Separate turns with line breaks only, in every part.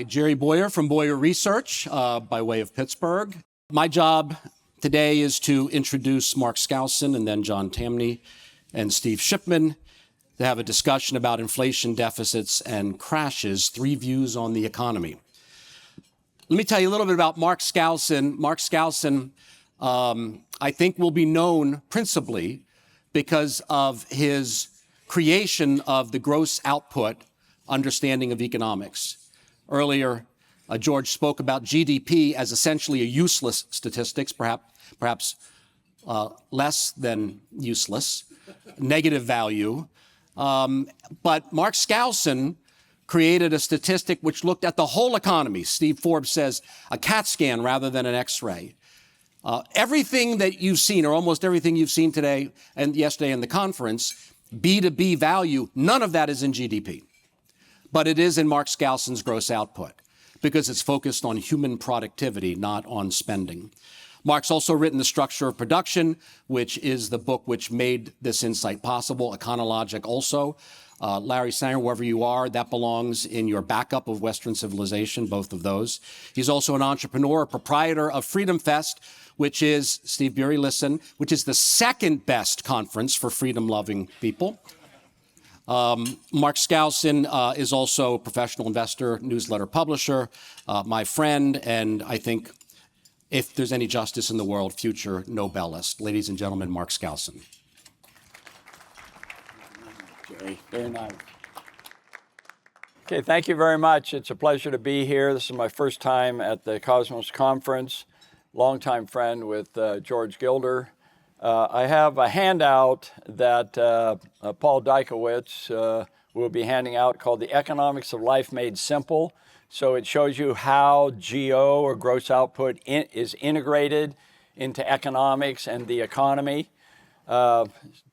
Jerry Bowyer from Bowyer Research by way of Pittsburgh. My job today is to introduce Mark Skousen and then John Tamny and Steve Shipman to have a discussion about inflation, deficits, and crashes, 3 views on the economy. Let me tell you a little bit about Mark Skousen. Mark Skousen, I think, will be known principally because of his creation of the gross output understanding of economics. Earlier, George spoke about GDP as essentially a useless statistics, perhaps less than useless, negative value. But Mark Skousen created a statistic which looked at the whole economy. Steve Forbes says a CAT scan rather than an X-ray. Everything that you've seen, or almost everything you've seen today and yesterday in the conference, B2B value, none of that is in GDP. But it is in Mark Skousen's gross output because it's focused on human productivity, not on spending. Mark's also written The Structure of Production, which is the book which made this insight possible. Econologic also. Larry Sanger, wherever you are, that belongs in your backup of Western civilization, both of those. He's also an entrepreneur, a proprietor of Freedom Fest, which is, Steve Bury, listen, which is the second best conference for freedom-loving people. Mark Skousen is also a professional investor, newsletter publisher, my friend, and I think if there's any justice in the world, future Nobelist. Ladies and gentlemen, Mark Skousen.
Jerry, very nice. Okay, thank you very much. It's a pleasure to be here. This is my first time at the Cosmos Conference. Longtime friend with George Gilder. I have a handout that Paul Dykowitz will be handing out called The Economics of Life Made Simple. So it shows you how GO, or gross output, is integrated into economics and the economy.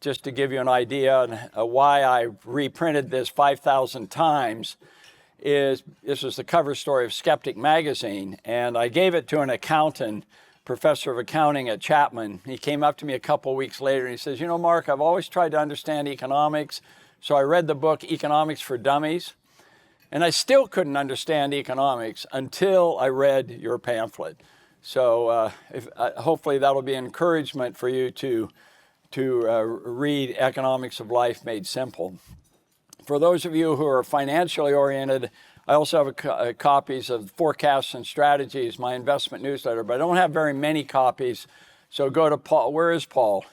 Just to give you an idea on why I reprinted this 5,000 times, is this was the cover story of Skeptic magazine, and I gave it to an accountant, professor of accounting at Chapman. He came up to me a couple weeks later and he says, you know, Mark, I've always tried to understand economics, so I read the book Economics for Dummies, and I still couldn't understand economics until I read your pamphlet. So hopefully that'll be encouragement for you to read Economics of Life Made Simple. For those of you who are financially oriented, I also have copies of Forecasts and Strategies, my investment newsletter, but I don't have very many copies. So go to Paul. Where is Paul?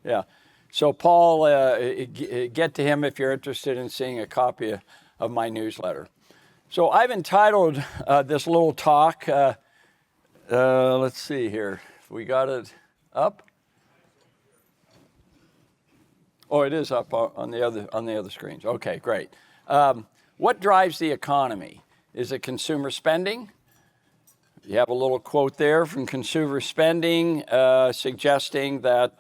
Yeah. So Paul, get to him if you're interested in seeing a copy of my newsletter. So I've entitled this little talk, let's see here. We got it up? Oh, it is up on the other screens. Okay, great. What drives the economy? Is it consumer spending? You have a little quote there from consumer spending suggesting that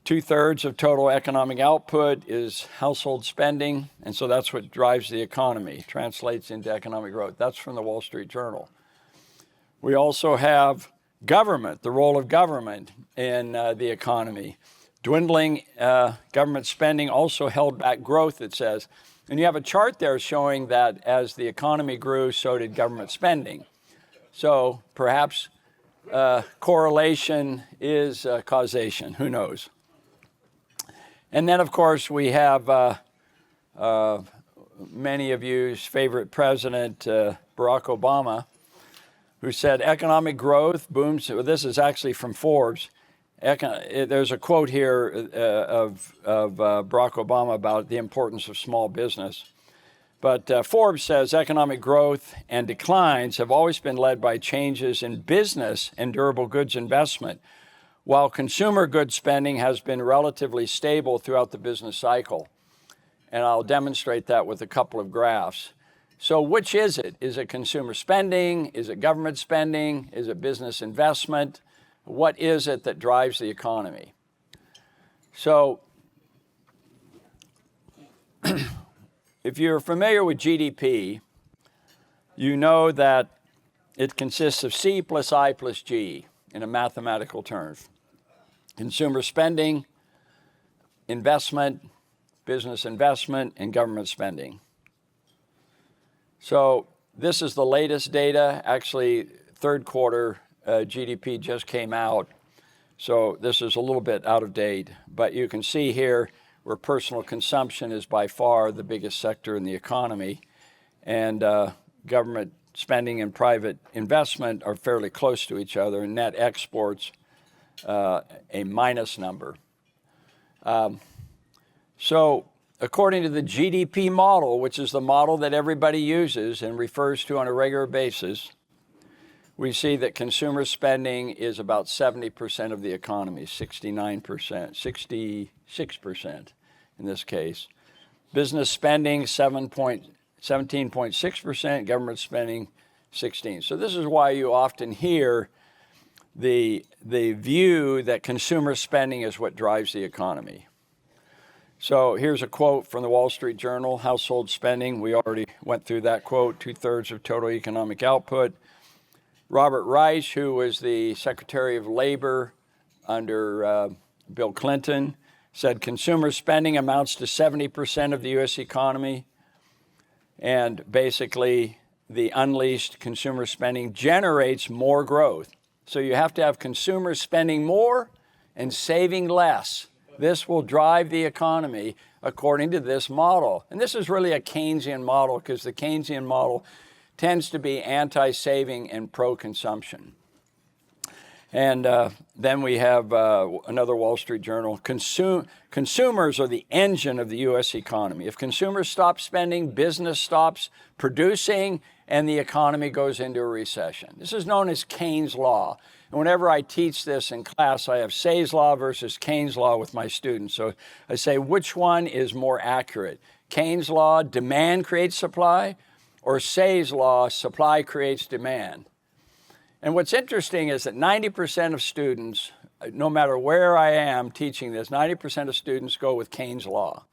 2/3 of total economic output is household spending, and so that's what drives the economy, translates into economic growth. That's from the Wall Street Journal. We also have government, the role of government in the economy. Dwindling government spending also held back growth, it says. And you have a chart there showing that as the economy grew, so did government spending. So perhaps correlation is causation. Who knows? And then, of course, we have many of you's favorite president, Barack Obama, who said economic growth booms. This is actually from Forbes. There's a quote here of Barack Obama about the importance of small business. But Forbes says economic growth and declines have always been led by changes in business and durable goods investment, while consumer goods spending has been relatively stable throughout the business cycle. And I'll demonstrate that with a couple of graphs. So which is it? Is it consumer spending? Is it government spending? Is it business investment? What is it that drives the economy? So if you're familiar with GDP, you know that it consists of C plus I plus G in a mathematical terms. Consumer spending, investment, business investment, and government spending. So this is the latest data. Actually, third quarter GDP just came out. So this is a little bit out of date. But you can see here where personal consumption is by far the biggest sector in the economy. And government spending and private investment are fairly close to each other. And net exports, a minus number. So according to the GDP model, which is the model that everybody uses and refers to on a regular basis, we see that consumer spending is about 70% of the economy, 69%, 66% in this case. Business spending, 17.6%, government spending, 16%. So this is why you often hear the view that consumer spending is what drives the economy. So here's a quote from the Wall Street Journal, household spending. We already went through that quote, 2/3 of total economic output. Robert Reich, who was the Secretary of Labor under Bill Clinton, said consumer spending amounts to 70% of the U.S. economy. And basically, the unleashed consumer spending generates more growth. So you have to have consumers spending more and saving less. This will drive the economy according to this model. And this is really a Keynesian model because the Keynesian model tends to be anti-saving and pro-consumption. And then we have another Wall Street Journal. Consumers are the engine of the U.S. economy. If consumers stop spending, business stops producing, and the economy goes into a recession. This is known as Keynes' law. And whenever I teach this in class, I have Say's law versus Keynes' law with my students. So I say, which one is more accurate? Keynes' law, demand creates supply, or Say's law, supply creates demand? And what's interesting is that 90% of students, no matter where I am teaching this, 90% of students go with Keynes' law.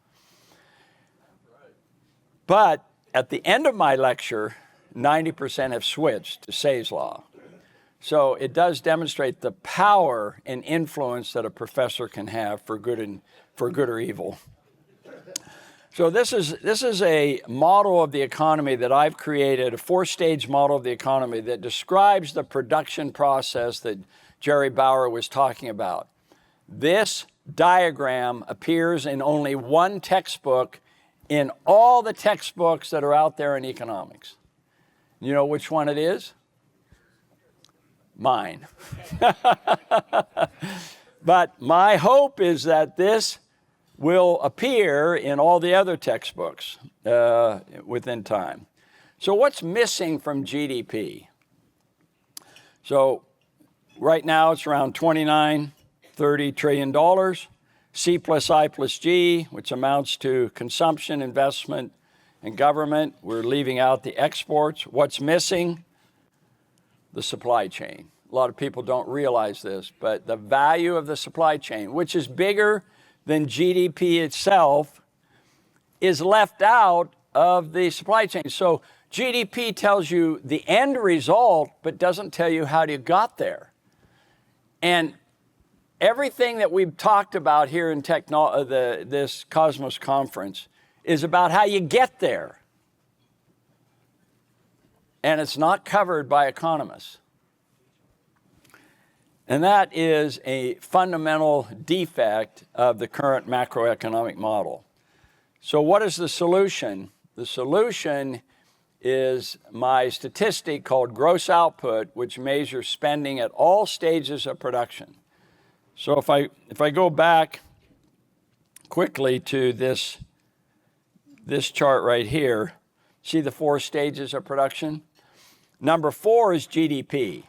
But at the end of my lecture, 90% have switched to Say's law. So it does demonstrate the power and influence that a professor can have for good or evil. So this is a model of the economy that I've created, a 4-stage model of the economy that describes the production process that Jerry Bowyer was talking about. This diagram appears in only one textbook in all the textbooks that are out there in economics. You know which one it is? Mine. But my hope is that this will appear in all the other textbooks within time. So what's missing from GDP? So right now it's around $29-30 trillion. C plus I plus G, which amounts to consumption, investment, and government. We're leaving out the exports. What's missing? The supply chain. A lot of people don't realize this, but the value of the supply chain, which is bigger than GDP itself, is left out of the supply chain. So GDP tells you the end result, but doesn't tell you how you got there. And everything that we've talked about here in this Cosmos conference is about how you get there. And it's not covered by economists. And that is a fundamental defect of the current macroeconomic model. So what is the solution? The solution is my statistic called gross output, which measures spending at all stages of production. So if I go back quickly to this chart right here, see the 4 stages of production? Number 4 is GDP.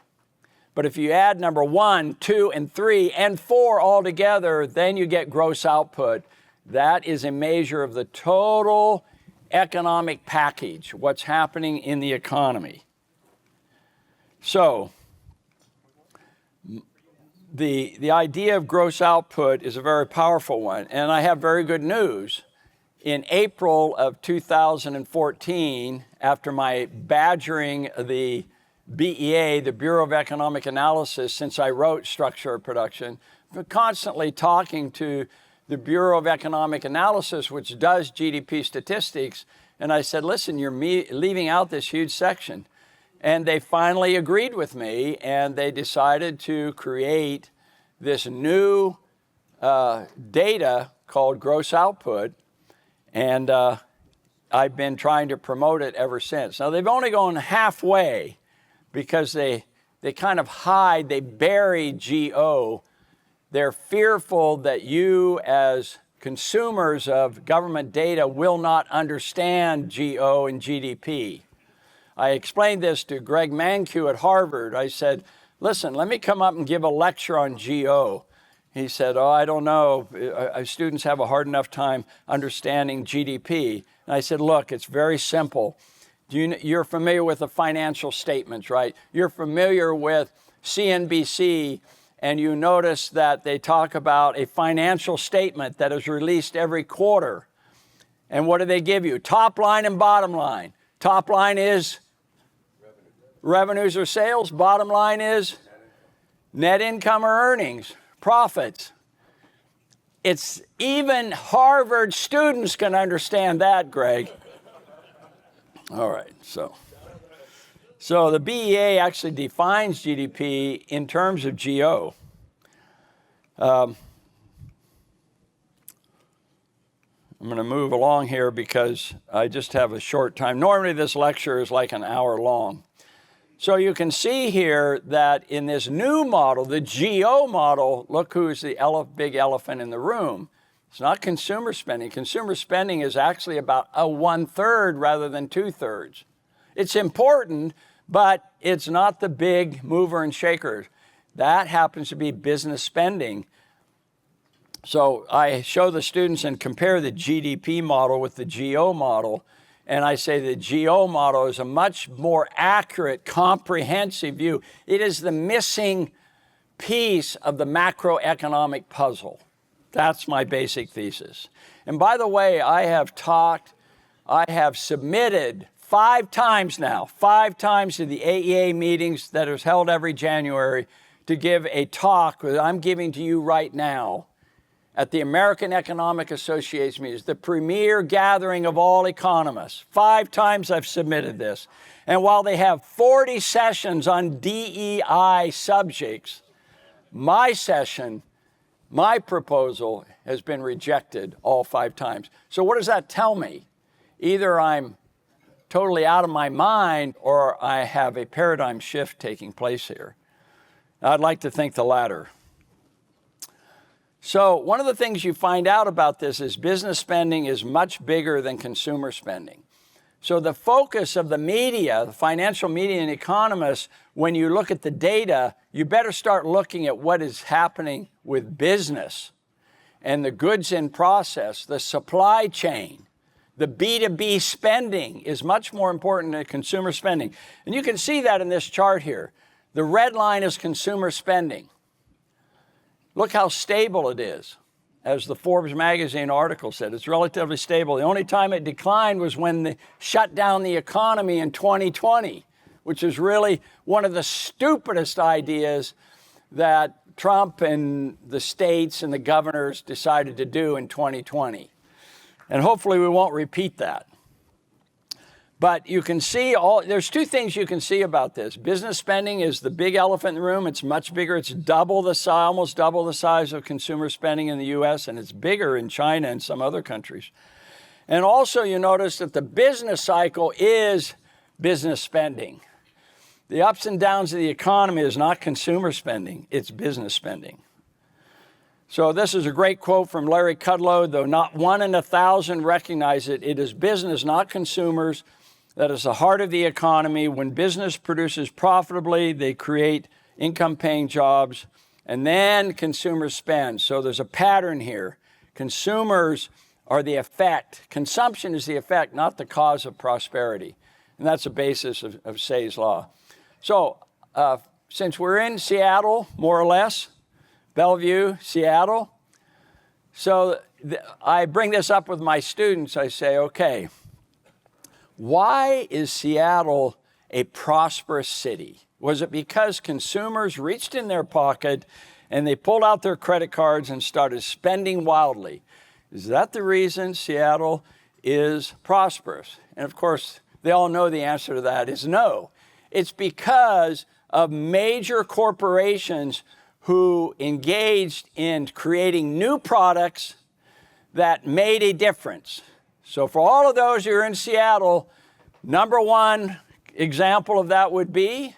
But if you add number 1, 2, and 3, and 4 all together, then you get gross output. That is a measure of the total economic package, what's happening in the economy. So the idea of gross output is a very powerful one, and I have very good news. In April of 2014, after my badgering the BEA, the Bureau of Economic Analysis, since I wrote Structure of Production, constantly talking to the Bureau of Economic Analysis, which does GDP statistics, And I said, listen, you're leaving out this huge section. And they finally agreed with me, and they decided to create this new data called gross output. And I've been trying to promote it ever since. Now, they've only gone halfway because they kind of hide, they bury GO. They're fearful that you as consumers of government data will not understand GO and GDP. I explained this to Greg Mankiw at Harvard. I said, listen, let me come up and give a lecture on GO. He said, oh, I don't know. Students have a hard enough time understanding GDP. And I said, look, it's very simple. You're familiar with the financial statements, right? You're familiar with CNBC, and you notice that they talk about a financial statement that is released every quarter. And what do they give you? Top line and bottom line. Top line is revenues or sales. Bottom line is net income or earnings, profits. It's even Harvard students can understand that, Greg. All right, so the BEA actually defines GDP in terms of GO. I'm going to move along here because I just have a short time. Normally this lecture is like an hour long. So you can see here that in this new model, the GO model, look who's the big elephant in the room. It's not consumer spending. Consumer spending is actually about a 1/3 rather than 2/3. It's important, but it's not the big mover and shaker. That happens to be business spending. So I show the students and compare the GDP model with the GO model. And I say the GO model is a much more accurate, comprehensive view. It is the missing piece of the macroeconomic puzzle. That's my basic thesis. And by the way, I have submitted 5 times now, 5 times to the AEA meetings that is held every January to give a talk that I'm giving to you right now at the American Economic Association meetings, the premier gathering of all economists. 5 times I've submitted this. And while they have 40 sessions on DEI subjects, my session, my proposal has been rejected all 5 times. So what does that tell me? Either I'm totally out of my mind or I have a paradigm shift taking place here. I'd like to think the latter. So one of the things you find out about this is business spending is much bigger than consumer spending. So the focus of the media, the financial media and economists, when you look at the data, you better start looking at what is happening with business and the goods in process, the supply chain. The B2B spending is much more important than consumer spending. And you can see that in this chart here. The red line is consumer spending. Look how stable it is. As the Forbes magazine article said, it's relatively stable. The only time it declined was when they shut down the economy in 2020, which is really one of the stupidest ideas that Trump and the states and the governors decided to do in 2020. And hopefully we won't repeat that. But you can see there's 2 things you can see about this. Business spending is the big elephant in the room. It's much bigger. It's double the size, almost double the size of consumer spending in the US, and it's bigger in China and some other countries. And also you notice that the business cycle is business spending. The ups and downs of the economy is not consumer spending, it's business spending. So this is a great quote from Larry Kudlow, though not 1 in 1,000 recognize it. It is business, not consumers, that is the heart of the economy. When business produces profitably, they create income-paying jobs, and then consumers spend. So there's a pattern here. Consumers are the effect. Consumption is the effect, not the cause of prosperity. And that's the basis of Say's law. So since we're in Seattle, more or less, Bellevue, Seattle, so I bring this up with my students. I say, okay, why is Seattle a prosperous city? Was it because consumers reached in their pocket and they pulled out their credit cards and started spending wildly? Is that the reason Seattle is prosperous? And of course, they all know the answer to that is no. It's because of major corporations who engaged in creating new products that made a difference. So for all of those who are in Seattle, number one example of that would be,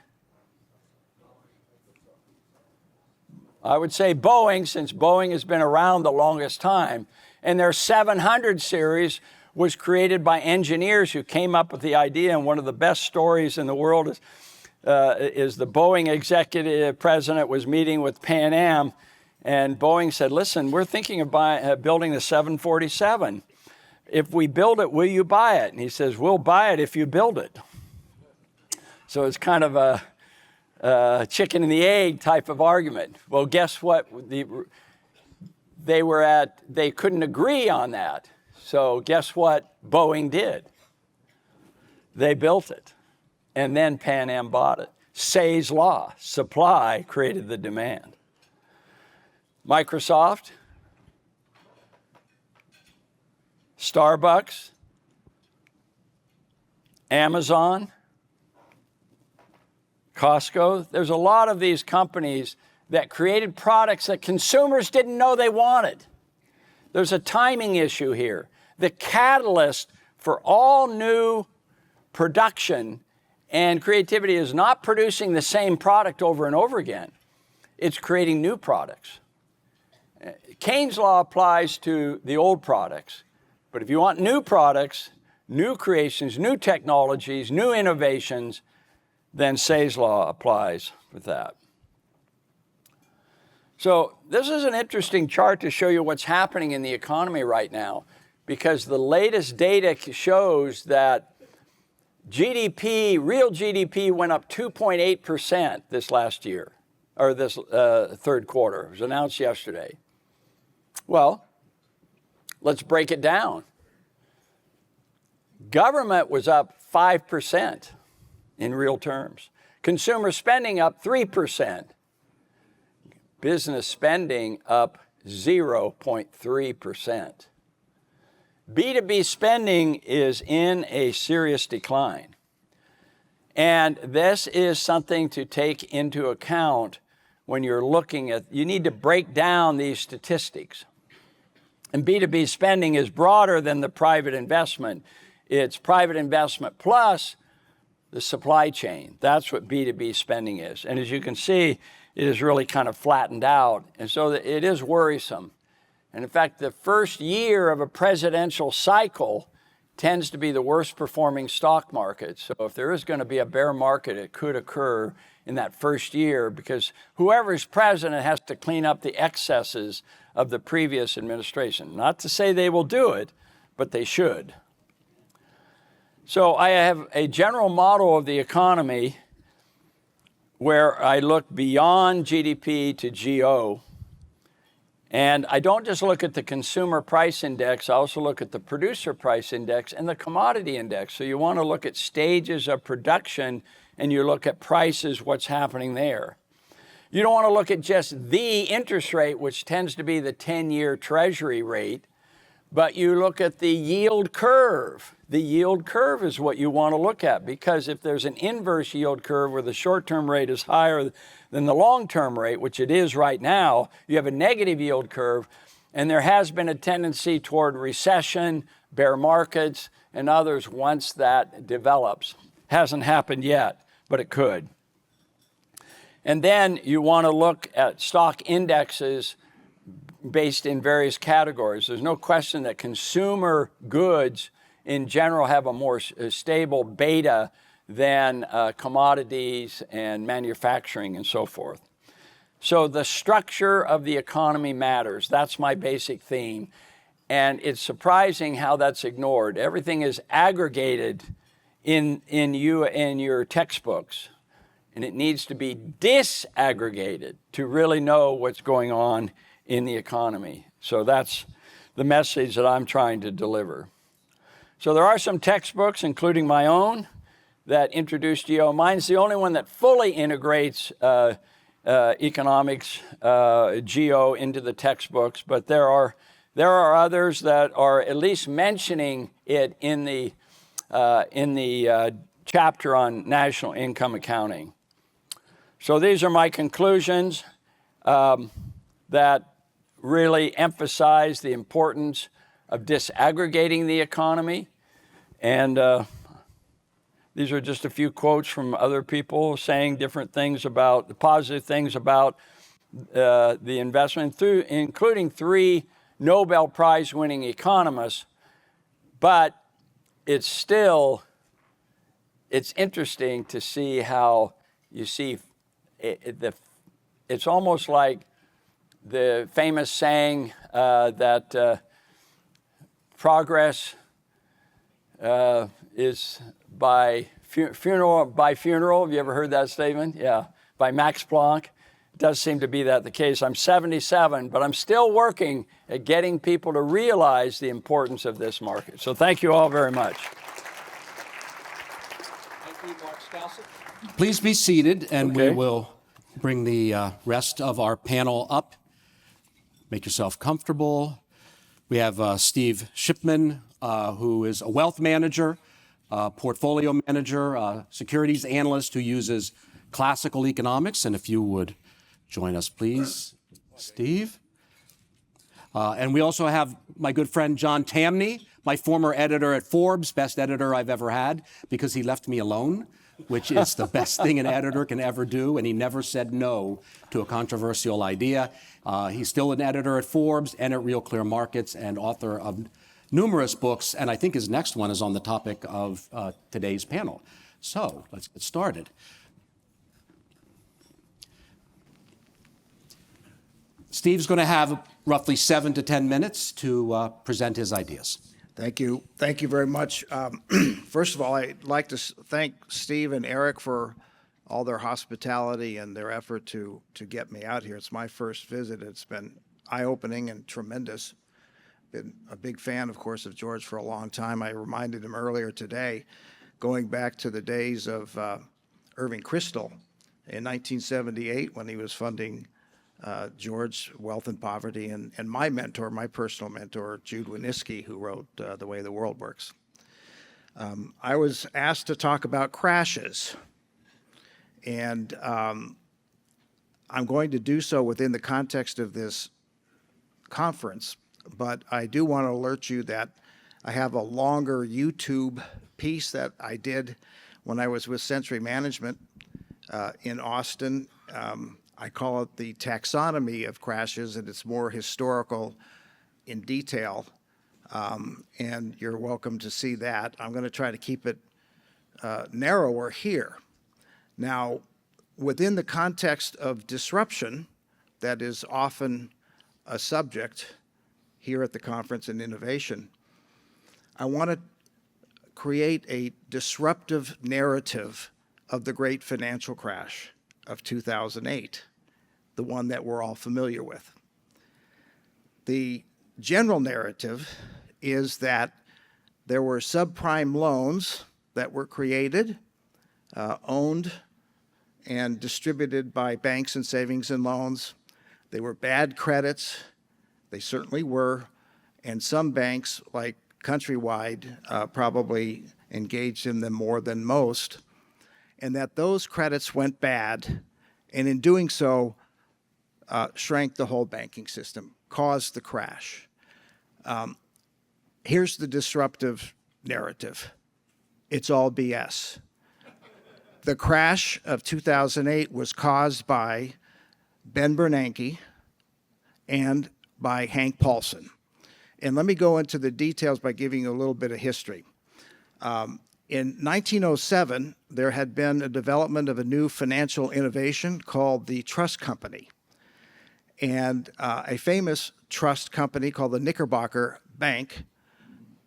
I would say Boeing, since Boeing has been around the longest time. And their 700 series was created by engineers who came up with the idea. And one of the best stories in the world is the Boeing executive president was meeting with Pan Am. And Boeing said, listen, we're thinking of building the 747. If we build it, will you buy it? And he says, we'll buy it if you build it. So it's kind of a chicken and the egg type of argument. Well, guess what? They couldn't agree on that. So guess what Boeing did? They built it. And then Pan Am bought it. Say's law, supply created the demand. Microsoft, Starbucks, Amazon, Costco. There's a lot of these companies that created products that consumers didn't know they wanted. There's a timing issue here. The catalyst for all new production and creativity is not producing the same product over and over again. It's creating new products. Keynes' law applies to the old products, but if you want new products, new creations, new technologies, new innovations, then Say's law applies with that. So this is an interesting chart to show you what's happening in the economy right now, because the latest data shows that GDP, real GDP, went up 2.8% this last year, or this third quarter. It was announced yesterday. Well, let's break it down. Government was up 5% in real terms. Consumer spending up 3%. Business spending up 0.3%. B2B spending is in a serious decline. And this is something to take into account when you're looking at, you need to break down these statistics. And B2B spending is broader than the private investment. It's private investment plus the supply chain. That's what B2B spending is. And as you can see, it is really kind of flattened out. And so it is worrisome. And in fact, the first year of a presidential cycle tends to be the worst performing stock market. So if there is going to be a bear market, it could occur in that first year, because whoever's president has to clean up the excesses of the previous administration. Not to say they will do it, but they should. So I have a general model of the economy where I look beyond GDP to GO. And I don't just look at the consumer price index, I also look at the producer price index and the commodity index. So you want to look at stages of production and you look at prices, what's happening there. You don't want to look at just the interest rate, which tends to be the 10-year Treasury rate, but you look at the yield curve. The yield curve is what you want to look at, because if there's an inverse yield curve where the short-term rate is higher than the long-term rate, which it is right now, you have a negative yield curve, and there has been a tendency toward recession, bear markets, and others once that develops. Hasn't happened yet, but it could. And then you want to look at stock indexes based in various categories. There's no question that consumer goods in general have a more stable beta than commodities and manufacturing and so forth. So the structure of the economy matters. That's my basic theme. And it's surprising how that's ignored. Everything is aggregated in your textbooks, and it needs to be disaggregated to really know what's going on in the economy. So that's the message that I'm trying to deliver. So there are some textbooks, including my own, that introduce GO. Mine's the only one that fully integrates economics, GO into the textbooks, but there are There are others that are at least mentioning it in the chapter on national income accounting. So these are my conclusions that really emphasize the importance of disaggregating the economy. And these are just a few quotes from other people saying different things about the positive things about the investment, including 3 Nobel Prize winning economists. But it's interesting to see how you see it's almost like the famous saying that progress is by funeral. Have you ever heard that statement? Yeah, by Max Planck. It does seem to be that the case. I'm 77, but I'm still working at getting people to realize the importance of this market. So thank you all very much.
Thank you, Mark Skousen. Please be seated, and we will bring the rest of our panel up. Make yourself comfortable. We have Steve Shipman, who is a wealth manager, portfolio manager, securities analyst who uses classical economics. And if you would join us, please, Steve. And we also have my good friend John Tamny, my former editor at Forbes, best editor I've ever had, because he left me alone, which is the best thing an editor can ever do, and he never said no to a controversial idea. He's still an editor at Forbes and at Real Clear Markets and author of numerous books, and I think his next one is on the topic of today's panel. So let's get started. Steve's going to have roughly 7 to 10 minutes to present his ideas.
Thank you. Thank you very much. First of all, I'd like to thank Steve and Eric for all their hospitality and their effort to get me out here. It's my first visit. It's been eye-opening and tremendous. Been a big fan, of course, of George for a long time. I reminded him earlier today, going back to the days of Irving Kristol in 1978 when he was funding George, Wealth and Poverty, and my mentor, my personal mentor, Jude Winniski, who wrote The Way the World Works. I was asked to talk about crashes, and I'm going to do so within the context of this conference, but I do want to alert you that I have a longer YouTube piece that I did when I was with Century Management in Austin. I call it the taxonomy of crashes, and it's more historical in detail, and you're welcome to see that. I'm going to try to keep it narrower here. Now, within the context of disruption, that is often a subject here at the conference in innovation, I want to create a disruptive narrative of the great financial crash of 2008. The one that we're all familiar with. The general narrative is that there were subprime loans that were created, owned, and distributed by banks and savings and loans. They were bad credits. They certainly were. And some banks, like Countrywide, probably engaged in them more than most. And that those credits went bad, and in doing so, shrank the whole banking system, caused the crash. Here's the disruptive narrative. It's all BS. The crash of 2008 was caused by Ben Bernanke and by Hank Paulson. And let me go into the details by giving you a little bit of history. In 1907, there had been a development of a new financial innovation called the trust company. And a famous trust company called the Knickerbocker Bank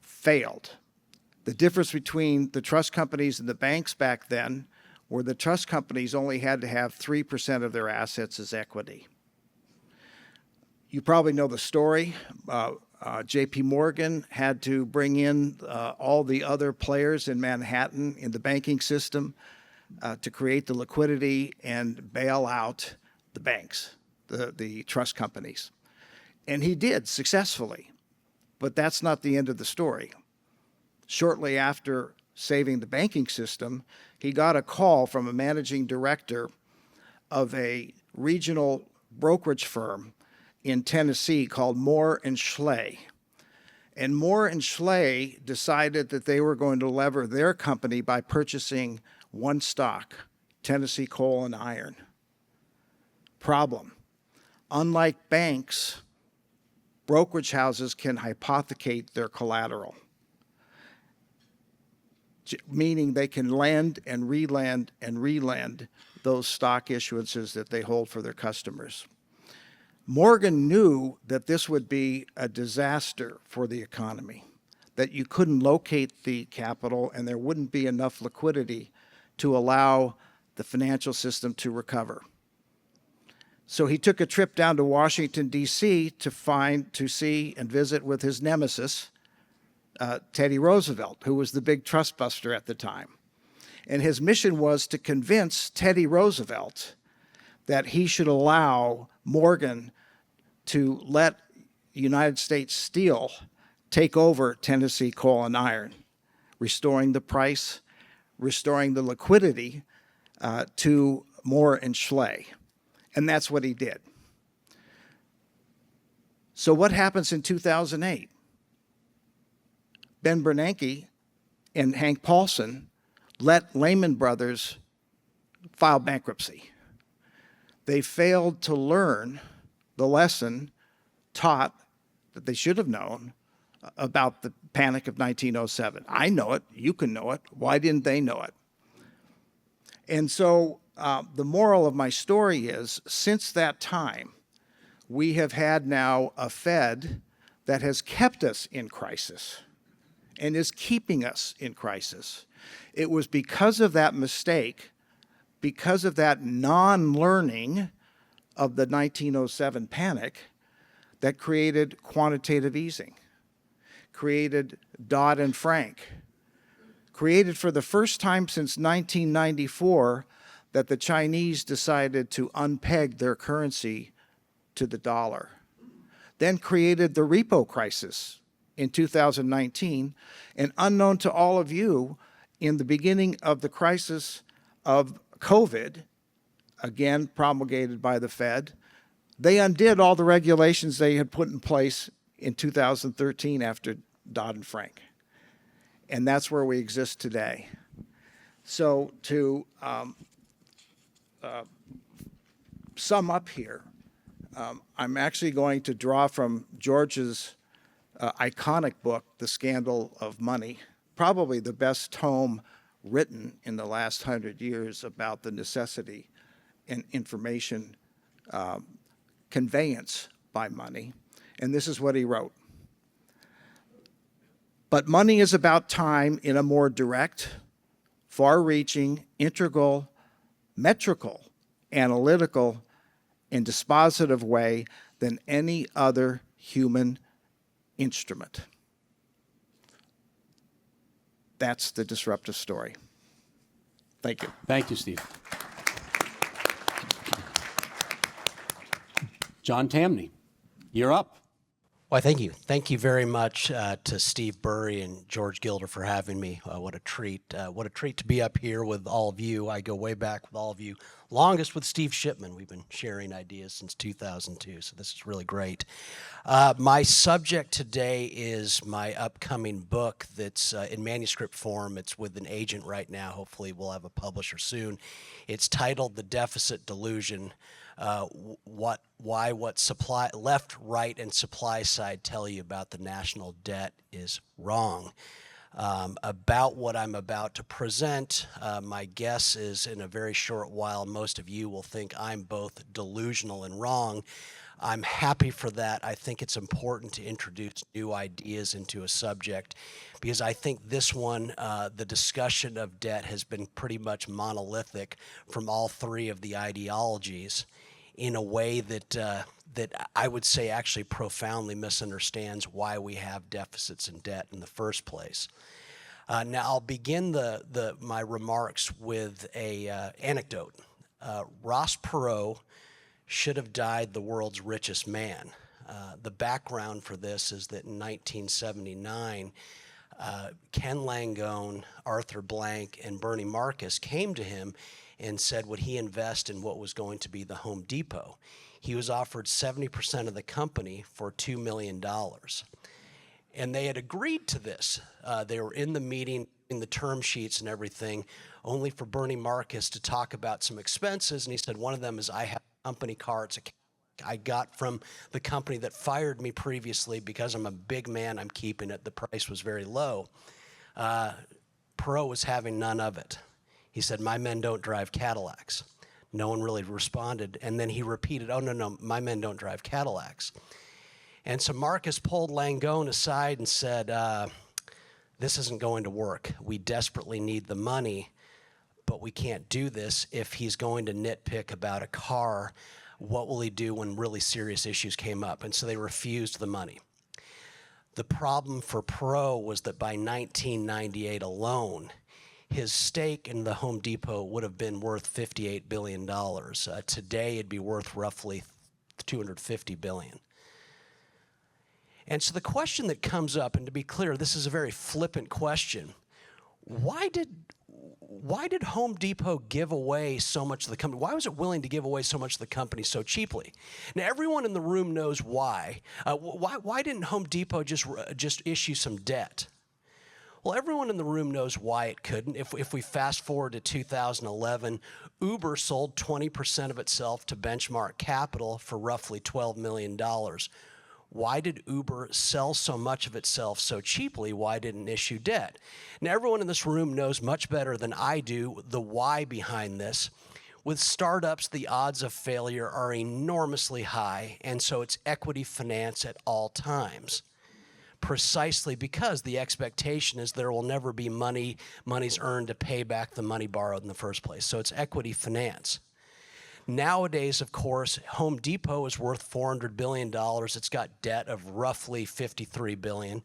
failed. The difference between the trust companies and the banks back then were the trust companies only had to have 3% of their assets as equity. You probably know the story. JP Morgan had to bring in all the other players in Manhattan in the banking system to create the liquidity and bail out the banks. The trust companies. And he did successfully. But that's not the end of the story. Shortly after saving the banking system, he got a call from a managing director of a regional brokerage firm in Tennessee called Moore and Schley. And Moore and Schley decided that they were going to lever their company by purchasing one stock, Tennessee Coal and Iron. Problem: unlike banks, brokerage houses can hypothecate their collateral, meaning they can lend and relend and relend those stock issuances that they hold for their customers. Morgan knew that this would be a disaster for the economy, that you couldn't locate the capital and there wouldn't be enough liquidity to allow the financial system to recover. So he took a trip down to Washington, D.C. to see and visit with his nemesis, Teddy Roosevelt, who was the big trust buster at the time. And his mission was to convince Teddy Roosevelt that he should allow Morgan to let United States Steel take over Tennessee Coal and Iron, restoring the price, restoring the liquidity to Moore and Schley. And that's what he did. So what happens in 2008? Ben Bernanke and Hank Paulson let Lehman Brothers file bankruptcy. They failed to learn the lesson taught that they should have known about the panic of 1907. I know it. You can know it. Why didn't they know it? And so the moral of my story is, since that time, we have had now a Fed that has kept us in crisis and is keeping us in crisis. It was because of that mistake, because of that non-learning of the 1907 panic, that created quantitative easing, created Dodd and Frank, created for the first time since 1994 that the Chinese decided to unpeg their currency to the dollar, then created the repo crisis in 2019, and unknown to all of you, in the beginning of the crisis of COVID, again promulgated by the Fed, they undid all the regulations they had put in place in 2013 after Dodd and Frank. And that's where we exist today. So to sum up here, I'm actually going to draw from George's iconic book, The Scandal of Money, probably the best tome written in the last 100 years about the necessity and information conveyance by money. And this is what he wrote. But money is about time in a more direct, far-reaching, integral, metrical, analytical, and dispositive way than any other human instrument. That's the disruptive story. Thank you.
Thank you, Steve. John Tamny, you're up.
Why, thank you. Thank you very much to Steve Burry and George Gilder for having me. What a treat. What a treat to be up here with all of you. I go way back with all of you, longest with Steve Shipman. We've been sharing ideas since 2002, so this is really great. My subject today is my upcoming book that's in manuscript form. It's with an agent right now. Hopefully we'll have a publisher soon. It's titled The Deficit Delusion. What supply, left, right, and supply side tell you about the national debt is wrong. About what I'm about to present, my guess is in a very short while, most of you will think I'm both delusional and wrong. I'm happy for that. I think it's important to introduce new ideas into a subject because I think this one, the discussion of debt has been pretty much monolithic from all three of the ideologies in a way that that I would say actually profoundly misunderstands why we have deficits and debt in the first place. Now I'll begin my remarks with a anecdote. Ross Perot should have died the world's richest man. The background for this is that in 1979, Ken Langone, Arthur Blank, and Bernie Marcus came to him and said, would he invest in what was going to be the Home Depot? He was offered 70% of the company for $2 million. And they had agreed to this. They were in the meeting, in the term sheets and everything, only for Bernie Marcus to talk about some expenses. And he said, one of them is I have a company car. It's a I got from the company that fired me previously. Because I'm a big man, I'm keeping it. The price was very low. Perot was having none of it. He said, my men don't drive Cadillacs. No one really responded. And then he repeated, oh, no, my men don't drive Cadillacs. And so Marcus pulled Langone aside and said, this isn't going to work. We desperately need the money, but we can't do this if he's going to nitpick about a car. What will he do when really serious issues came up? And so they refused the money. The problem for Perot was that by 1998 alone, his stake in the Home Depot would have been worth $58 billion. Today, it'd be worth roughly $250 billion. And so the question that comes up, and to be clear, this is a very flippant question, why did Home Depot give away so much of the company? Why was it willing to give away so much of the company so cheaply? Now, everyone in the room knows why. Why didn't Home Depot just issue some debt? Well, everyone in the room knows why it couldn't. If we fast forward to 2011, Uber sold 20% of itself to Benchmark Capital for roughly $12 million. Why did Uber sell so much of itself so cheaply? Why didn't it issue debt? Now, everyone in this room knows much better than I do the why behind this. With startups, the odds of failure are enormously high, and so it's equity finance at all times. Precisely because the expectation is there will never be monies earned to pay back the money borrowed in the first place. So it's equity finance. Nowadays, of course, Home Depot is worth $400 billion. It's got debt of roughly $53 billion.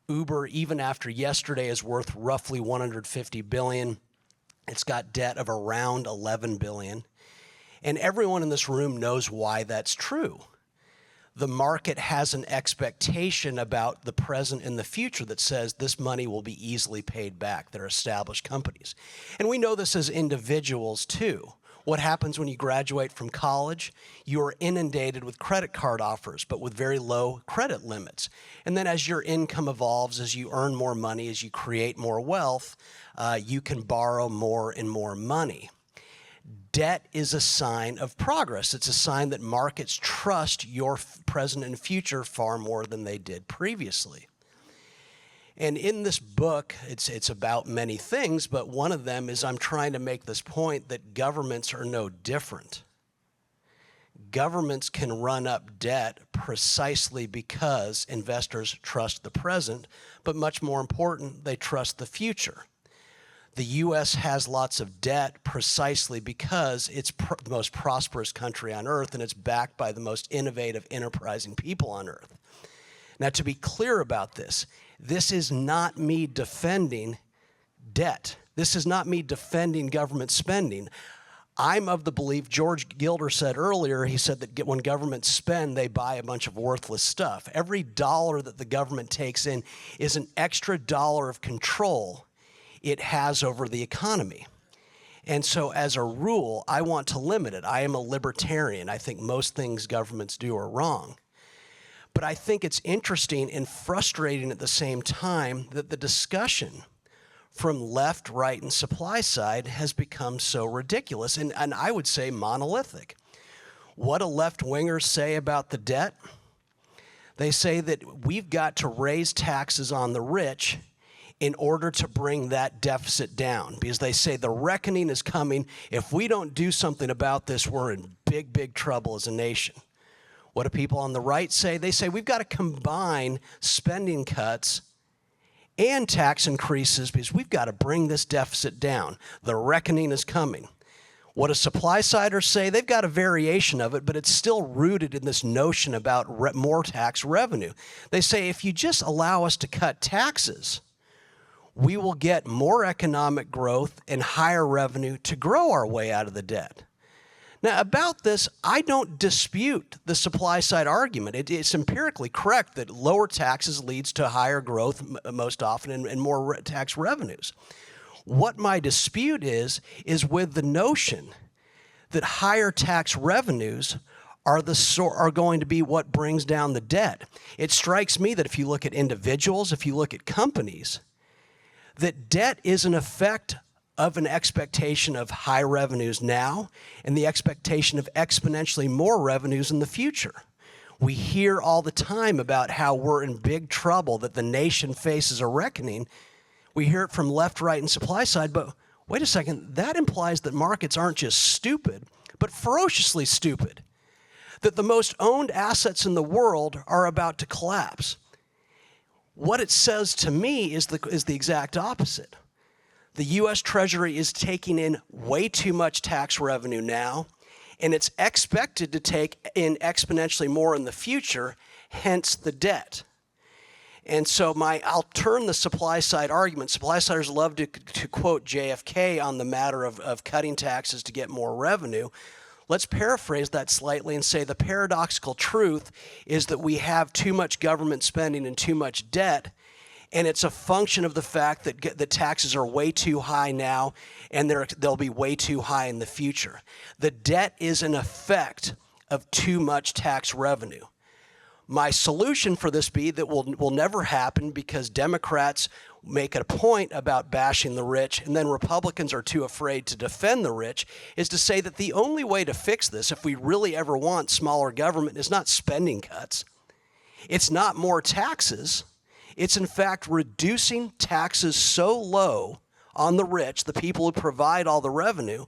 Uber, even after yesterday, is worth roughly $150 billion. It's got debt of around $11 billion. And everyone in this room knows why that's true. The market has an expectation about the present and the future that says this money will be easily paid back. They're established companies. And we know this as individuals too. What happens when you graduate from college? You are inundated with credit card offers, but with very low credit limits. And then as your income evolves, as you earn more money, as you create more wealth, you can borrow more and more money. Debt is a sign of progress. It's a sign that markets trust your present and future far more than they did previously. And in this book, it's about many things, but one of them is I'm trying to make this point that governments are no different. Governments can run up debt precisely because investors trust the present, but much more important, they trust the future. The U.S. has lots of debt precisely because it's the most prosperous country on earth, and it's backed by the most innovative, enterprising people on earth. Now, to be clear about this is not me defending debt. This is not me defending government spending. I'm of the belief, George Gilder said earlier, he said that when governments spend, they buy a bunch of worthless stuff. Every dollar that the government takes in is an extra dollar of control it has over the economy. And so as a rule, I want to limit it. I am a libertarian. I think most things governments do are wrong. But I think it's interesting and frustrating at the same time that the discussion from left, right, and supply side has become so ridiculous and I would say monolithic. What do left-wingers say about the debt? They say that we've got to raise taxes on the rich in order to bring that deficit down, because they say the reckoning is coming. If we don't do something about this, we're in big, big trouble as a nation. What do people on the right say? They say we've got to combine spending cuts and tax increases because we've got to bring this deficit down. The reckoning is coming. What do supply-siders say? They've got a variation of it, but it's still rooted in this notion about more tax revenue. They say if you just allow us to cut taxes, we will get more economic growth and higher revenue to grow our way out of the debt. Now, about this, I don't dispute the supply side argument. It's empirically correct that lower taxes leads to higher growth most often and more tax revenues. What my dispute is with the notion that higher tax revenues are going to be what brings down the debt. It strikes me that if you look at individuals, if you look at companies, that debt is an effect of an expectation of high revenues now and the expectation of exponentially more revenues in the future. We hear all the time about how we're in big trouble, that the nation faces a reckoning. We hear it from left, right, and supply side, but wait a second, that implies that markets aren't just stupid, but ferociously stupid. That the most owned assets in the world are about to collapse. What it says to me is the exact opposite. The U.S. Treasury is taking in way too much tax revenue now, and it's expected to take in exponentially more in the future, hence the debt. And so I'll turn the supply side argument. Supply siders love to quote JFK on the matter of cutting taxes to get more revenue. Let's paraphrase that slightly and say the paradoxical truth is that we have too much government spending and too much debt, and it's a function of the fact that the taxes are way too high now and they'll be way too high in the future. The debt is an effect of too much tax revenue. My solution for this that will never happen because Democrats make a point about bashing the rich and then Republicans are too afraid to defend the rich, is to say that the only way to fix this, if we really ever want smaller government, is not spending cuts. It's not more taxes. It's in fact reducing taxes so low on the rich, the people who provide all the revenue,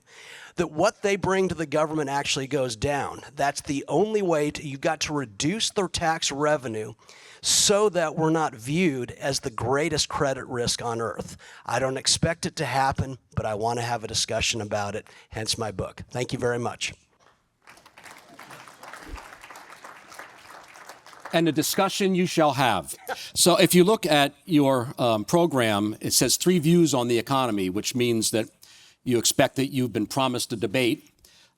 that what they bring to the government actually goes down. That's the only way you've got to reduce the tax revenue so that we're not viewed as the greatest credit risk on earth. I don't expect it to happen, but I want to have a discussion about it, hence my book. Thank you very much.
And a discussion you shall have. So if you look at your program, it says 3 views on the economy, which means that you expect that you've been promised a debate,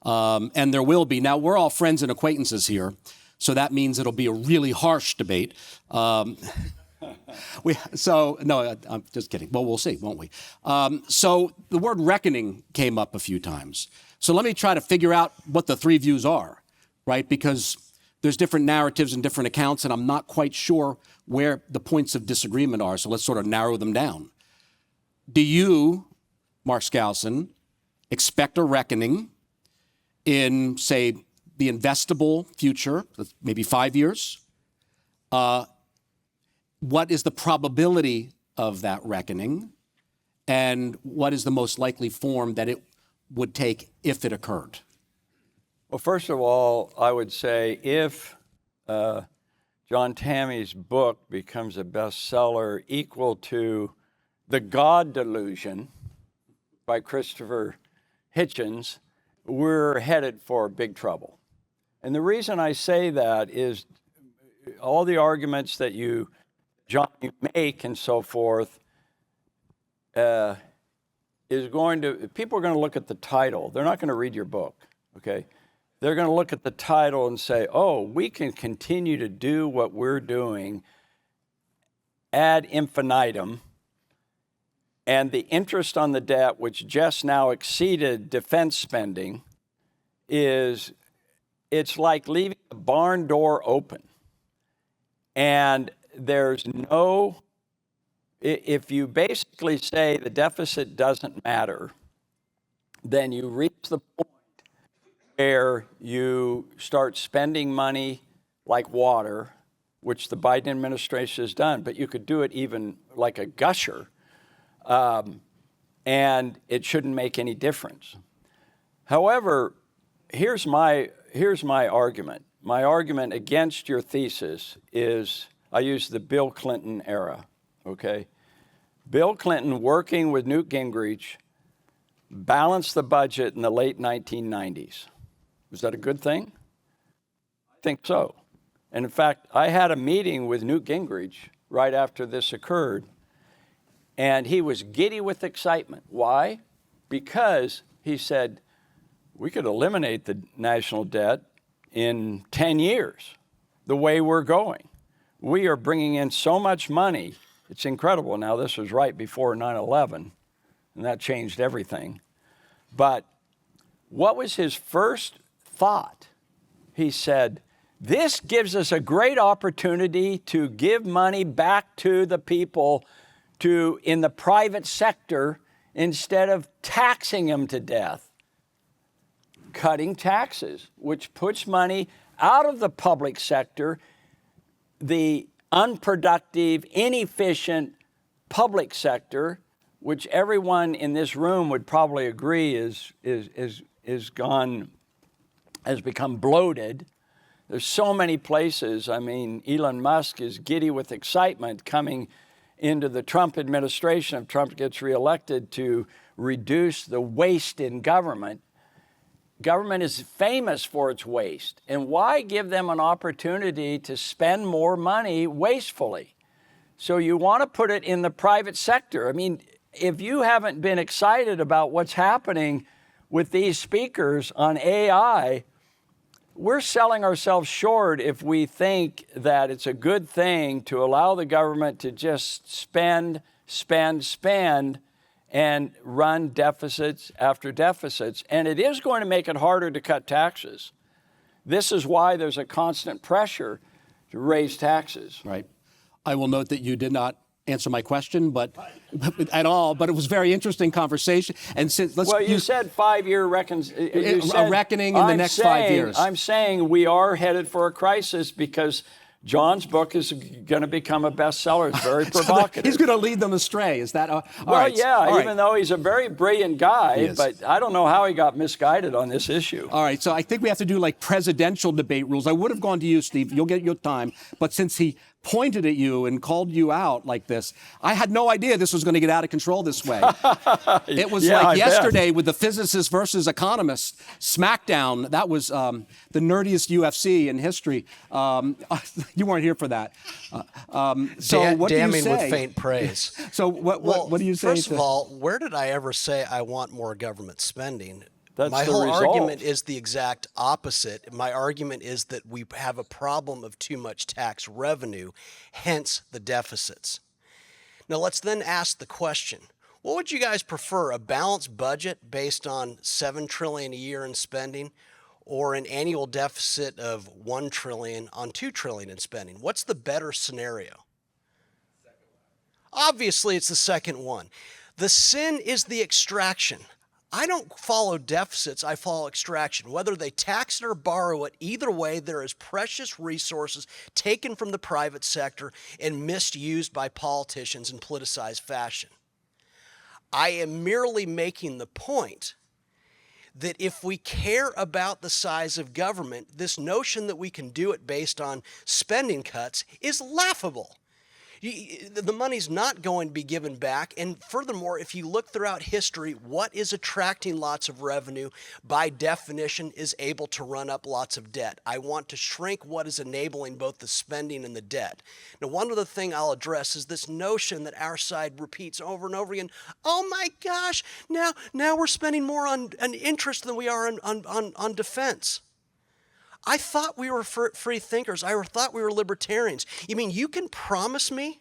and there will be. Now, we're all friends and acquaintances here, so that means it'll be a really harsh debate. No, I'm just kidding. Well, we'll see, won't we? So the word reckoning came up a few times. So let me try to figure out what the 3 views are, right? Because there's different narratives and different accounts, and I'm not quite sure where the points of disagreement are, so let's sort of narrow them down. Do you, Mark Skousen, expect a reckoning in, say, the investable future, maybe 5 years? What is the probability of that reckoning? And what is the most likely form that it would take if it occurred?
Well, first of all, I would say if John Tamny's book becomes a bestseller equal to The God Delusion by Christopher Hitchens, we're headed for big trouble. And the reason I say that is all the arguments that John, you make and so forth, people are going to look at the title. They're not going to read your book, okay? They're going to look at the title and say, oh, we can continue to do what we're doing ad infinitum, and the interest on the debt, which just now exceeded defense spending, it's like leaving the barn door open. And there's if you basically say the deficit doesn't matter, then you reach the point where you start spending money like water, which the Biden administration has done, but you could do it even like a gusher, and it shouldn't make any difference. However, here's my argument. My argument against your thesis is I use the Bill Clinton era, okay? Bill Clinton, working with Newt Gingrich, balanced the budget in the late 1990s. Was that a good thing? I think so. And in fact, I had a meeting with Newt Gingrich right after this occurred, and he was giddy with excitement. Why? Because he said, we could eliminate the national debt in 10 years, the way we're going. We are bringing in so much money. It's incredible. Now, this was right before 9/11, and that changed everything. But what was his first thought? He said, this gives us a great opportunity to give money back to the people in the private sector instead of taxing them to death. Cutting taxes, which puts money out of the public sector, the unproductive, inefficient public sector, which everyone in this room would probably agree has become bloated. There's so many places. I mean, Elon Musk is giddy with excitement coming into the Trump administration, if Trump gets reelected, to reduce the waste in government. Government is famous for its waste. And why give them an opportunity to spend more money wastefully? So you want to put it in the private sector. I mean, if you haven't been excited about what's happening with these speakers on AI, we're selling ourselves short if we think that it's a good thing to allow the government to just spend, and run deficits after deficits. And it is going to make it harder to cut taxes. This is why there's a constant pressure to raise taxes.
Right. I will note that you did not answer my question, at all. But it was a very interesting conversation. And since
you said 5-year
reckoning in the next 5 years.
I'm saying we are headed for a crisis because John's book is going to become a bestseller. It's very provocative.
He's going to lead them astray. Is that all
right?
Yeah,
even though he's a very brilliant guy, but I don't know how he got misguided on this issue.
All right, so I think we have to do like presidential debate rules. I would have gone to you, Steve. You'll get your time. But since he pointed at you and called you out like this, I had no idea this was going to get out of control this way. It was like yesterday with the physicists versus economists smackdown. That was the nerdiest UFC in history. You weren't here for that. So what do you
damning
say?
with faint praise.
So what do you say?
First of all, where did I ever say I want more government spending?
That's
My
the
whole
result.
argument is the exact opposite. My argument is that we have a problem of too much tax revenue, hence the deficits. Now let's then ask the question, what would you guys prefer, a balanced budget based on $7 trillion a year in spending, or an annual deficit of $1 trillion on $2 trillion in spending? What's the better scenario? Obviously, it's the second one. The sin is the extraction. I don't follow deficits, I follow extraction. Whether they tax it or borrow it, either way, there is precious resources taken from the private sector and misused by politicians in politicized fashion. I am merely making the point that if we care about the size of government, this notion that we can do it based on spending cuts is laughable. The money's not going to be given back. And furthermore, if you look throughout history, what is attracting lots of revenue, by definition, is able to run up lots of debt. I want to shrink what is enabling both the spending and the debt. Now, one other thing I'll address is this notion that our side repeats over and over again. Oh my gosh, now we're spending more on interest than we are on defense. I thought we were free thinkers. I thought we were libertarians. You mean you can promise me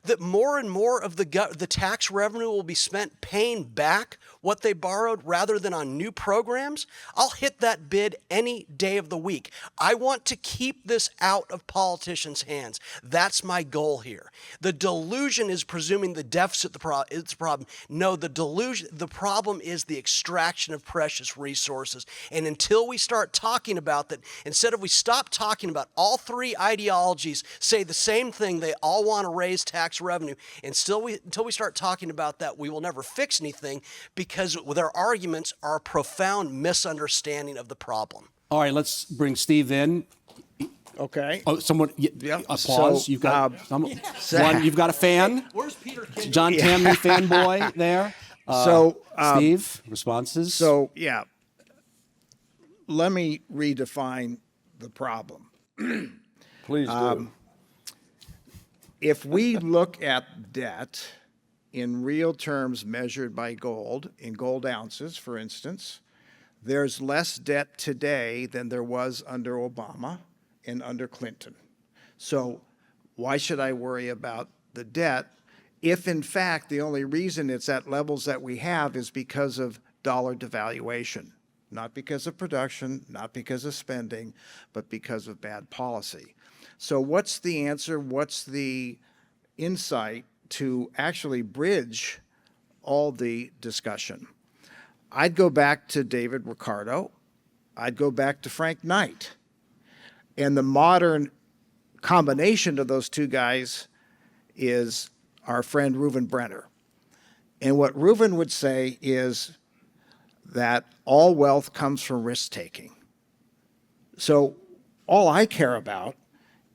that more and more of the tax revenue will be spent paying back what they borrowed rather than on new programs? I'll hit that bid any day of the week. I want to keep this out of politicians' hands. That's my goal here. The delusion is presuming the deficit is the problem. No, the problem is the extraction of precious resources. And until we start talking about that, instead of we stop talking about all three ideologies say the same thing, they all want to raise tax revenue, until we start talking about that, we will never fix anything, because their arguments are a profound misunderstanding of the problem.
All right, let's bring Steve in.
Okay.
Oh, someone, applause.
So,
You've got you've got a fan.
Where's Peter?
John Tamny fanboy there. Steve, responses.
So, let me redefine the problem.
Please do.
If we look at debt in real terms measured by gold, in gold ounces, for instance, There's less debt today than there was under Obama and under Clinton. So why should I worry about the debt if, in fact, the only reason it's at levels that we have is because of dollar devaluation? Not because of production, not because of spending, but because of bad policy. So what's the answer? What's the insight to actually bridge all the discussion? I'd go back to David Ricardo. I'd go back to Frank Knight. And the modern combination of those two guys is our friend Reuven Brenner. And what Reuven would say is that all wealth comes from risk-taking. So all I care about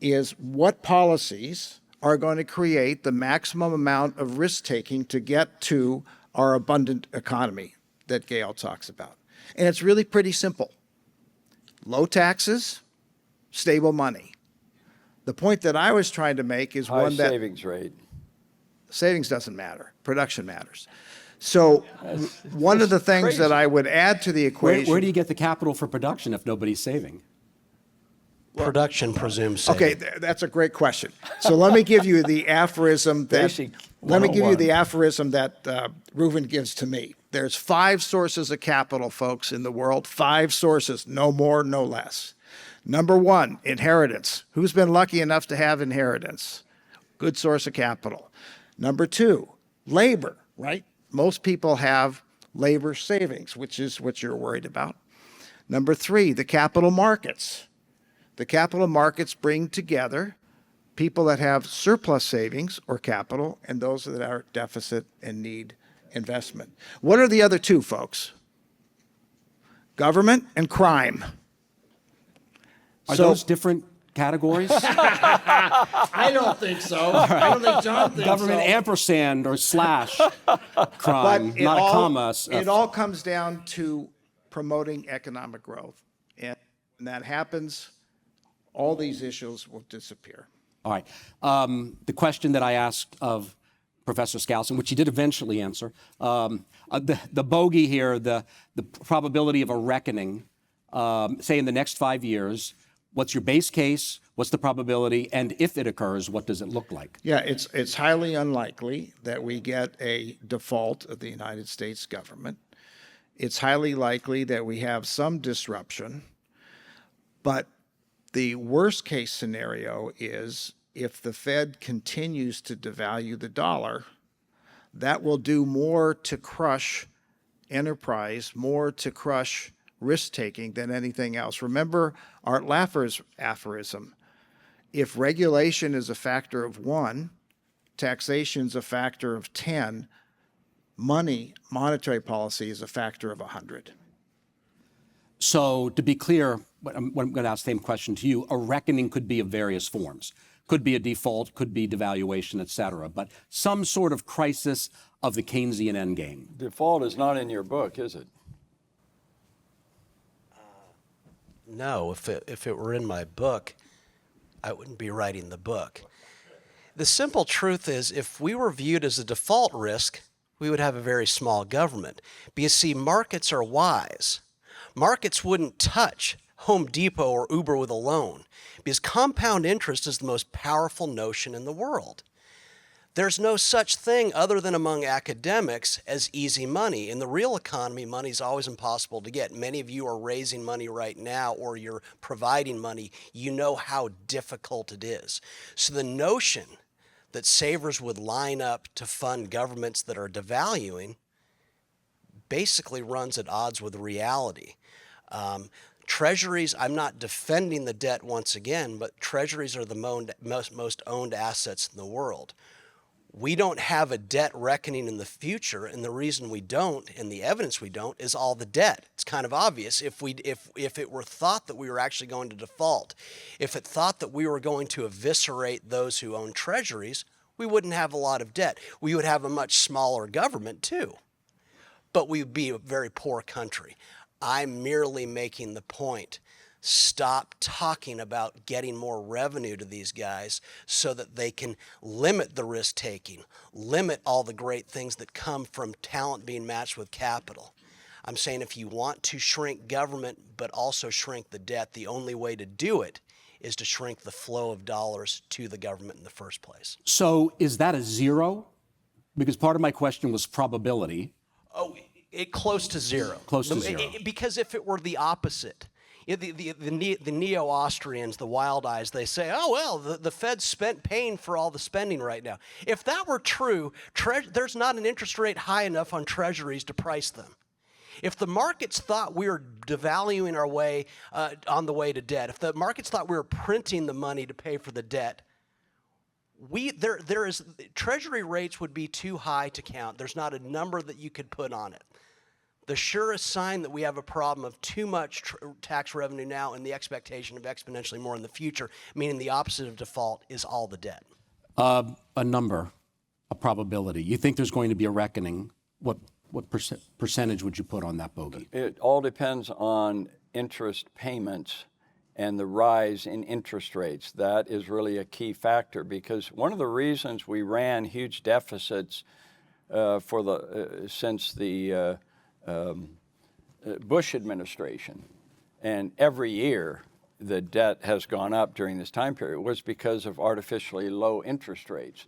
is what policies are going to create the maximum amount of risk-taking to get to our abundant economy that Gail talks about. And it's really pretty simple. Low taxes, stable money. The point that I was trying to make is
High
one that
savings rate.
savings doesn't matter, production matters. So one of the things
crazy.
that I would add to the equation.
Where do you get the capital for production if nobody's saving?
Production presumes saving.
Okay, that's a great question. So let me give you the aphorism that
Basic
let me give you
101.
the aphorism that Reuven gives to me. There's 5 sources of capital, folks, in the world. 5 sources, no more, no less. Number 1, inheritance. Who's been lucky enough to have inheritance? Good source of capital. Number 2, labor, right? Most people have labor savings, which is what you're worried about. Number 3, the capital markets. The capital markets bring together people that have surplus savings or capital and those that are deficit and need investment. What are the other 2, folks? Government and crime.
Are
So-
those different categories?
I don't think so. I don't think John thinks
Government
so.
ampersand or slash
But
crime,
it
not a
all,
comma.
it all comes down to promoting economic growth. And when that happens, all these issues will disappear.
All right. The question that I asked of Professor Skousen, which he did eventually answer, the bogey here, the probability of a reckoning, say in the next 5 years, what's your base case? What's the probability? And if it occurs, what does it look like?
Yeah, it's highly unlikely that we get a default of the United States government. It's highly likely that we have some disruption, but the worst case scenario is if the Fed continues to devalue the dollar, that will do more to crush enterprise, more to crush risk-taking than anything else. Remember Art Laffer's aphorism. If regulation is a factor of 1, taxation is a factor of 10, monetary policy is a factor of 100.
So to be clear, I'm going to ask the same question to you. A reckoning could be of various forms. Could be a default, could be devaluation, et cetera. But some sort of crisis of the Keynesian endgame.
Default is not in your book, is it?
No, if it were in my book, I wouldn't be writing the book. The simple truth is, if we were viewed as a default risk, we would have a very small government. But you see, markets are wise. Markets wouldn't touch Home Depot or Uber with a loan because compound interest is the most powerful notion in the world. There's no such thing other than among academics as easy money. In the real economy, money is always impossible to get. Many of you are raising money right now or you're providing money. You know how difficult it is. So the notion that savers would line up to fund governments that are devaluing basically runs at odds with reality. Treasuries, I'm not defending the debt once again, but treasuries are the most owned assets in the world. We don't have a debt reckoning in the future, and the reason we don't, and the evidence we don't, is all the debt. It's kind of obvious. If it were thought that we were actually going to default, if it thought that we were going to eviscerate those who own treasuries, we wouldn't have a lot of debt. We would have a much smaller government too, but we would be a very poor country. I'm merely making the point. Stop talking about getting more revenue to these guys so that they can limit the risk-taking, limit all the great things that come from talent being matched with capital. I'm saying if you want to shrink government but also shrink the debt, the only way to do it is to shrink the flow of dollars to the government in the first place.
So is that a zero? Because part of my question was probability.
Oh, close to zero.
Close to zero.
Because if it were the opposite, the neo-Austrians, the wild eyes, they say, oh, well, the Fed's paying for all the spending right now. If that were true, there's not an interest rate high enough on treasuries to price them. If the markets thought we were devaluing our way on the way to debt, if the markets thought we were printing the money to pay for the debt, treasury rates would be too high to count. There's not a number that you could put on it. The surest sign that we have a problem of too much tax revenue now and the expectation of exponentially more in the future, meaning the opposite of default, is all the debt.
A number, a probability. You think there's going to be a reckoning? What percentage would you put on that bogey?
It all depends on interest payments and the rise in interest rates. That is really a key factor, because one of the reasons we ran huge deficits since the Bush administration, and every year the debt has gone up during this time period, was because of artificially low interest rates.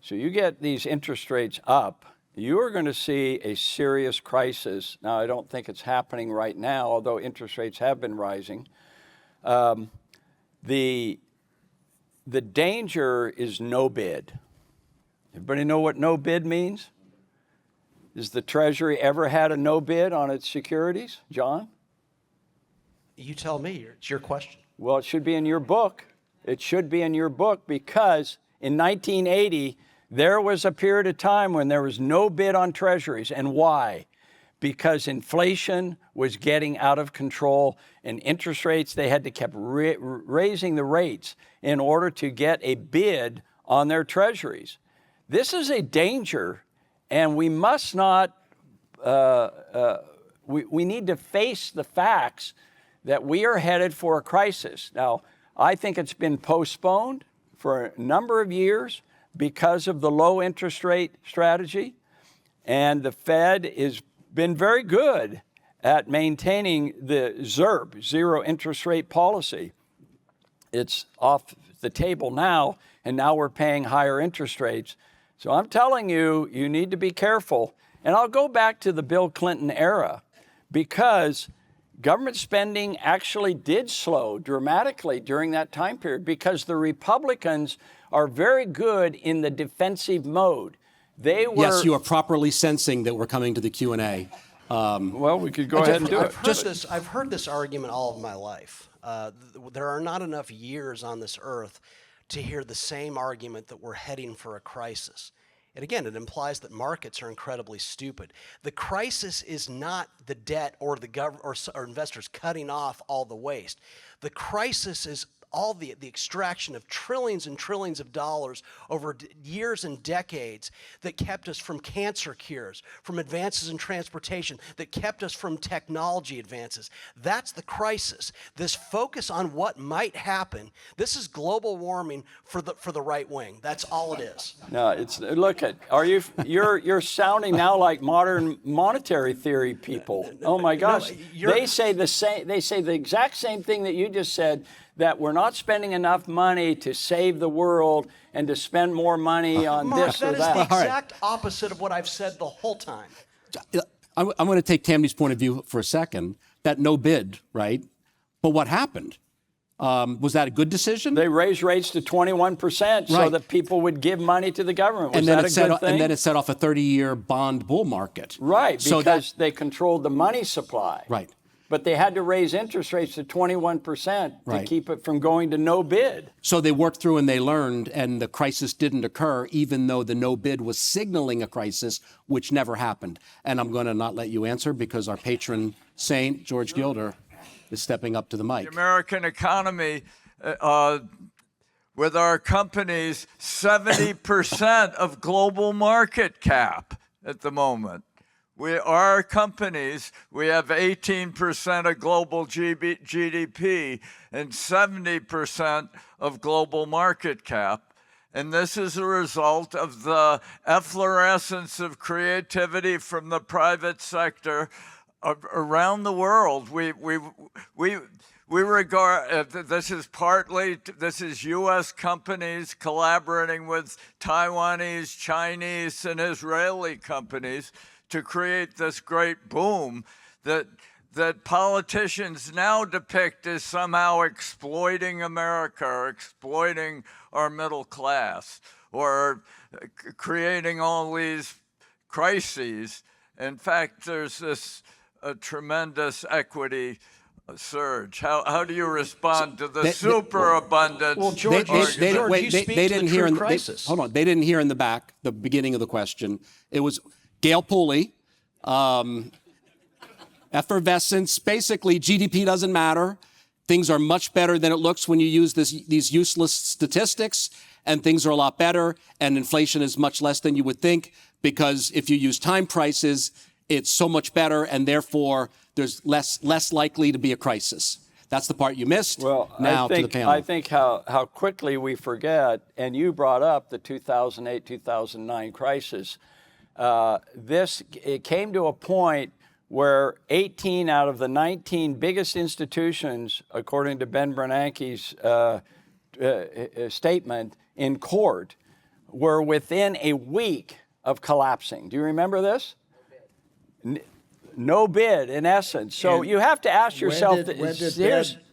So you get these interest rates up, you are going to see a serious crisis. Now, I don't think it's happening right now, although interest rates have been rising. The danger is no bid. Everybody know what no bid means? Has the Treasury ever had a no bid on its securities, John?
You tell me. It's your question.
Well, it should be in your book. It should be in your book, because in 1980, there was a period of time when there was no bid on treasuries. And why? Because inflation was getting out of control, and interest rates, they had to keep raising the rates in order to get a bid on their treasuries. This is a danger, and we must not, we need to face the facts that we are headed for a crisis. Now, I think it's been postponed for a number of years because of the low interest rate strategy, and the Fed has been very good at maintaining the ZIRP, zero interest rate policy. It's off the table now, and now we're paying higher interest rates. So I'm telling you, you need to be careful. And I'll go back to the Bill Clinton era, because government spending actually did slow dramatically during that time period, because the Republicans are very good in the defensive mode. They were.
Yes, you are properly sensing that we're coming to the Q&A.
Well, we could go ahead and do it.
I've heard this argument all of my life. There are not enough years on this earth to hear the same argument that we're heading for a crisis. And again, it implies that markets are incredibly stupid. The crisis is not the debt or the government or investors cutting off all the waste. The crisis is all the extraction of trillions and trillions of dollars over years and decades that kept us from cancer cures, from advances in transportation, that kept us from technology advances. That's the crisis. This focus on what might happen, this is global warming for the right wing. That's all it is.
No, it's look at you're sounding now like modern monetary theory people. Oh my gosh. They say the exact same thing that you just said, that we're not spending enough money to save the world and to spend more money on
Mark,
this or that.
That is the exact opposite of what I've said the whole time.
I'm going to take Tamny's point of view for a second. That no bid, right? But what happened? Was that a good decision?
They raised rates to 21% so that people would give money to the government. Was that a good thing?
And then it set off a 30-year bond bull market.
Right, because they controlled the money supply.
Right.
But they had to raise interest rates to 21% to keep it from going to no bid.
So they worked through and they learned, and the crisis didn't occur, even though the no bid was signaling a crisis, which never happened. And I'm going to not let you answer because our patron saint, George Gilder, is stepping up to the mic.
The American economy, with our companies, 70% of global market cap at the moment. Our companies, we have 18% of global GDP and 70% of global market cap. And this is a result of the efflorescence of creativity from the private sector, around the world, we regard this is U.S. companies collaborating with Taiwanese, Chinese, and Israeli companies to create this great boom that politicians now depict as somehow exploiting America or exploiting our middle class or creating all these crises. In fact, there's this tremendous equity surge. How do you respond to the superabundance?
Well, George,
Wait,
you speak
they
to
didn't
the
hear
true
in
crisis.
hold on. They didn't hear in the back the beginning of the question. It was Gail Pooley, effervescence. Basically, GDP doesn't matter. Things are much better than it looks when you use these useless statistics, and things are a lot better, and inflation is much less than you would think, because if you use time prices, it's so much better, and therefore there's less likely to be a crisis. That's the part you missed.
Well,
now to the panel.
I think how quickly we forget, and you brought up the 2008-2009 crisis. It came to a point where 18 out of the 19 biggest institutions, according to Ben Bernanke's statement in court, were within a week of collapsing. Do you remember this? No bid, in essence. So you have to ask yourself,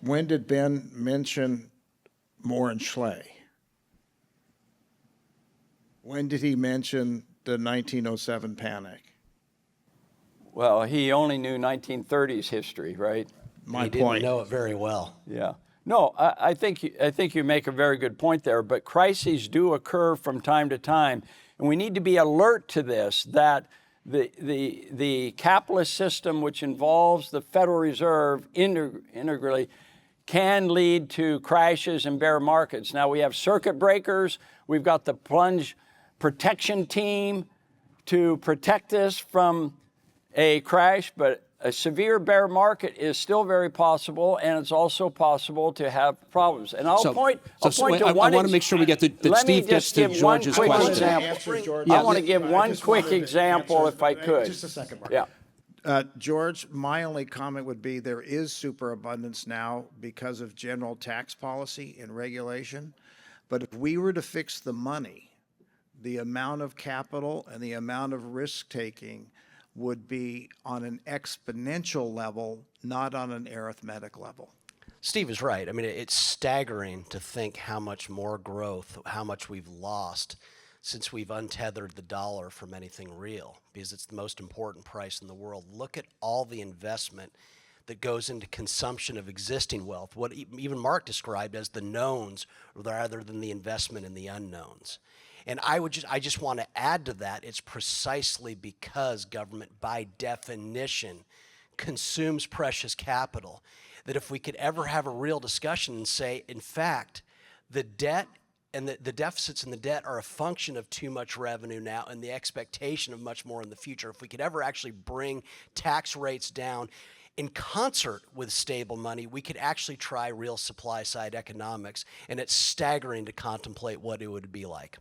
when did Ben mention Moore and Schley? When did he mention the 1907 panic?
well, he only knew 1930s history, right?
My
He
point.
didn't know it very well.
Yeah. No, I think you make a very good point there, but crises do occur from time to time, and we need to be alert to this, that the capitalist system, which involves the Federal Reserve integrally, can lead to crashes and bear markets. Now, we have circuit breakers. We've got the plunge protection team to protect us from a crash, but a severe bear market is still very possible, and it's also possible to have problems. And I'll point to one.
I want to make sure we get that Steve gets to George's question.
I want to give one quick example, if I could.
Just a second, Mark.
Yeah.
George, my only comment would be there is superabundance now because of general tax policy and regulation. But if we were to fix the money, the amount of capital and the amount of risk-taking would be on an exponential level, not on an arithmetic level.
Steve is right. I mean, it's staggering to think how much more growth, how much we've lost since we've untethered the dollar from anything real, because it's the most important price in the world. Look at all the investment that goes into consumption of existing wealth, what even Mark described as the knowns rather than the investment in the unknowns. And I just want to add to that, it's precisely because government, by definition, consumes precious capital, that if we could ever have a real discussion and say, in fact, the debt and the deficits in the debt are a function of too much revenue now and the expectation of much more in the future. If we could ever actually bring tax rates down in concert with stable money, we could actually try real supply side economics, and it's staggering to contemplate what it would be like.